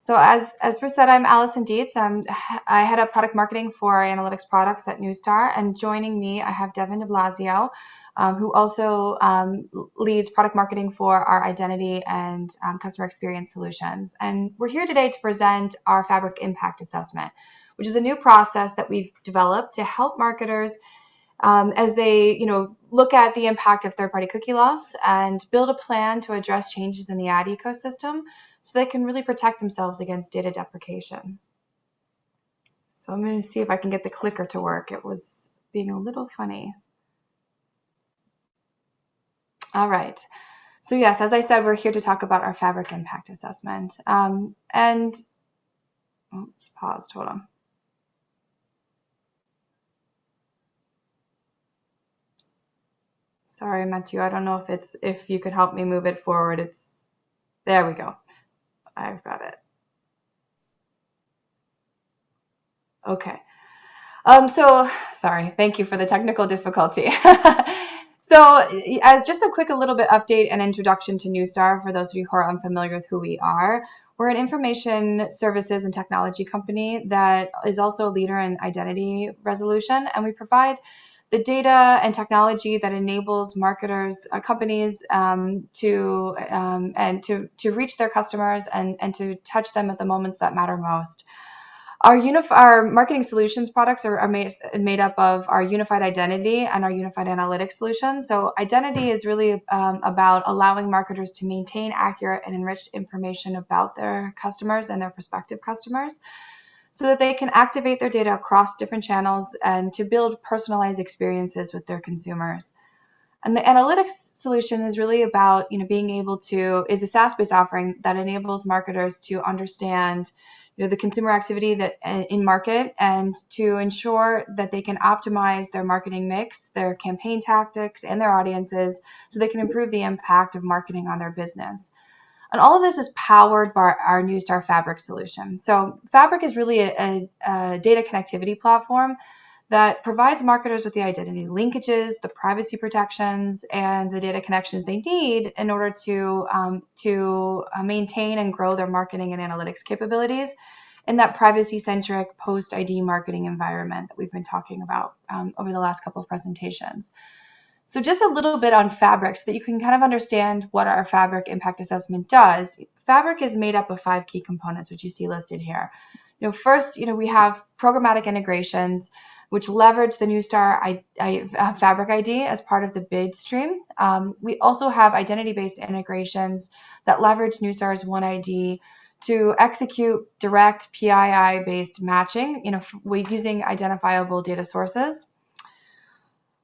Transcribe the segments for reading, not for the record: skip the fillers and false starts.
So as Bruce said, I'm Allyson Dietz. I head up product marketing for analytics products at Nustar, and joining me, I have Devon DeBlasio, who also leads product marketing for our identity and customer experience solutions. And we're here today to present our Fabrick Impact Assessment, which is a new process that we've developed to help marketers as they, look at the impact of third-party cookie loss and build a plan to address changes in the ad ecosystem so they can really protect themselves against data deprecation. So I'm going to see if I can get the clicker to work. It was being a little funny. All right. So yes, as I said, we're here to talk about our Fabrick Impact Assessment. Oops, paused. Hold on. Sorry, Matthew, I don't know if you could help me move it forward. There we go. I've got it. Okay. So sorry, thank you for the technical difficulty. So just a little bit update and introduction to Nustar for those of you who are unfamiliar with who we are. We're an information services and technology company that is also a leader in identity resolution, and we provide the data and technology that enables marketers, companies to reach their customers and to touch them at the moments that matter most. Our marketing solutions products are made up of our unified identity and our unified analytics solution. So identity is really about allowing marketers to maintain accurate and enriched information about their customers and their prospective customers, so that they can activate their data across different channels and to build personalized experiences with their consumers. And the analytics solution is really about, is a SaaS-based offering that enables marketers to understand, the consumer activity that in market, and to ensure that they can optimize their marketing mix, their campaign tactics, and their audiences, so they can improve the impact of marketing on their business. And all of this is powered by our Neustar Fabrick solution. So Fabrick is really a data connectivity platform that provides marketers with the identity linkages, the privacy protections, and the data connections they need in order to maintain and grow their marketing and analytics capabilities in that privacy-centric post-ID marketing environment that we've been talking about over the last couple of presentations. So just a little bit on Fabrick so that you can kind of understand what our Fabrick Impact Assessment does. Fabrick is made up of 5 key components, which you see listed here. First, we have programmatic integrations, which leverage the Nustar Fabrick ID as part of the bid stream. We also have identity-based integrations that leverage Nustar's OneID to execute direct PII-based matching, using identifiable data sources.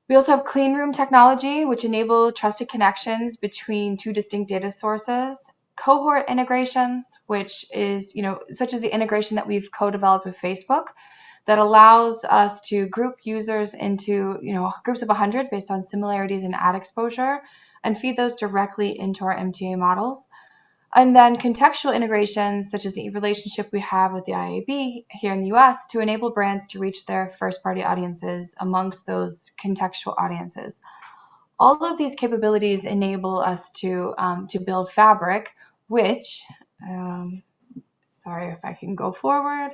We also have clean room technology, which enable trusted connections between 2 distinct data sources. Cohort integrations, which is, such as the integration that we've co-developed with Facebook, that allows us to group users into, groups of 100 based on similarities in ad exposure and feed those directly into our MTA models. And then contextual integrations, such as the relationship we have with the IAB here in the US, to enable brands to reach their first-party audiences amongst those contextual audiences. All of these capabilities enable us to build Fabrick, which, sorry if I can go forward.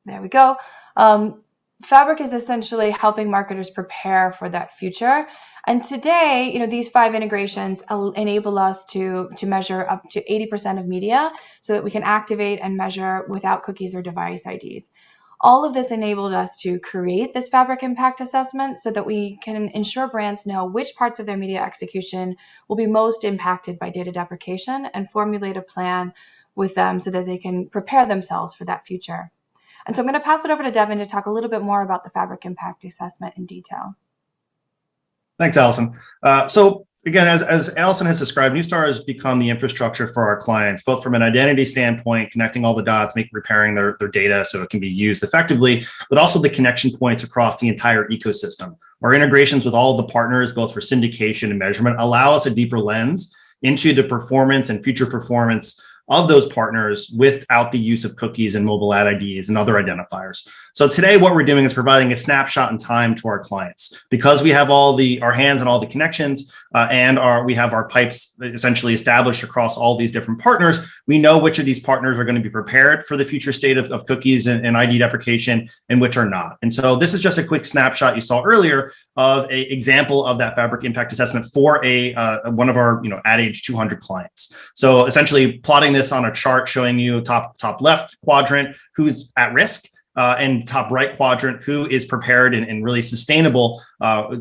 There we go. Fabrick is essentially helping marketers prepare for that future. And today, these 5 integrations enable us to measure up to 80% of media so that we can activate and measure without cookies or device IDs. All of this enabled us to create this Fabrick Impact Assessment so that we can ensure brands know which parts of their media execution will be most impacted by data deprecation and formulate a plan with them so that they can prepare themselves for that future. And so I'm going to pass it over to Devon to talk a little bit more about the Fabrick Impact Assessment in detail. Thanks, Allyson. So again, as Allyson has described, Nustar has become the infrastructure for our clients, both from an identity standpoint, connecting all the dots, repairing their data so it can be used effectively, but also the connection points across the entire ecosystem. Our integrations with all of the partners, both for syndication and measurement, allow us a deeper lens into the performance and future performance of those partners without the use of cookies and mobile ad IDs and other identifiers. So today what we're doing is providing a snapshot in time to our clients. Because we have our hands on all the connections and we have our pipes essentially established across all these different partners, we know which of these partners are going to be prepared for the future state of cookies and ID deprecation and which are not. And so this is just a quick snapshot you saw earlier of an example of that Fabrick impact assessment for one of our Ad Age 200 clients. So essentially plotting this on a chart showing you top left quadrant who's at risk, and top right quadrant who is prepared and really sustainable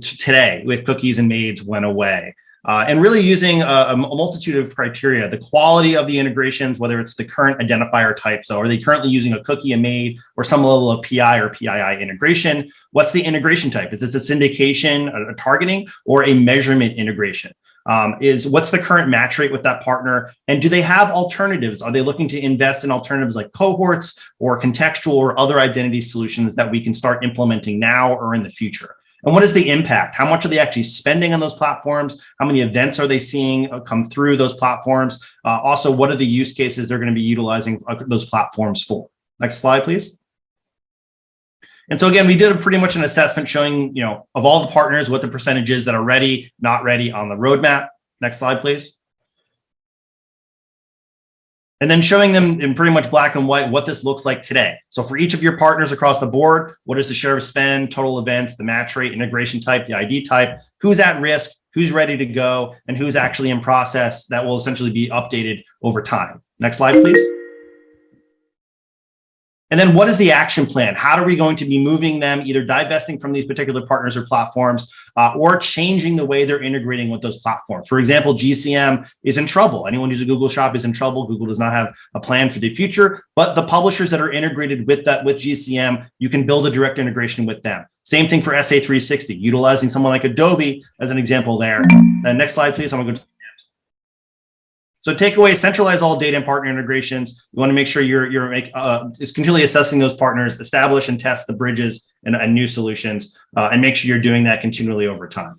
today if cookies and MAIDs went away. And really using a multitude of criteria, the quality of the integrations, whether it's the current identifier type. So are they currently using a cookie, a MAID, or some level of PI or PII integration? What's the integration type? Is this a syndication, a targeting, or a measurement integration? What's the current match rate with that partner? And do they have alternatives? Are they looking to invest in alternatives like cohorts or contextual or other identity solutions that we can start implementing now or in the future? And what is the impact? How much are they actually spending on those platforms? How many events are they seeing come through those platforms? Also, what are the use cases they're going to be utilizing those platforms for? Next slide, please. And so again, we did pretty much an assessment showing, of all the partners, what the percentages that are ready, not ready on the roadmap. Next slide, please. And then showing them in pretty much black and white what this looks like today. So for each of your partners across the board, what is the share of spend, total events, the match rate, integration type, the ID type, who's at risk, who's ready to go, and who's actually in process that will essentially be updated over time. Next slide, please. And then what is the action plan? How are we going to be moving them, either divesting from these particular partners or platforms, or changing the way they're integrating with those platforms? For example, GCM is in trouble. Anyone who's a Google shop is in trouble. Google does not have a plan for the future, but the publishers that are integrated with GCM, you can build a direct integration with them. Same thing for SA360, utilizing someone like Adobe as an example there. Next slide, please. I'm going to go to So takeaway, centralize all data and partner integrations. You want to make sure you're continually assessing those partners, establish and test the bridges and new solutions, and make sure you're doing that continually over time.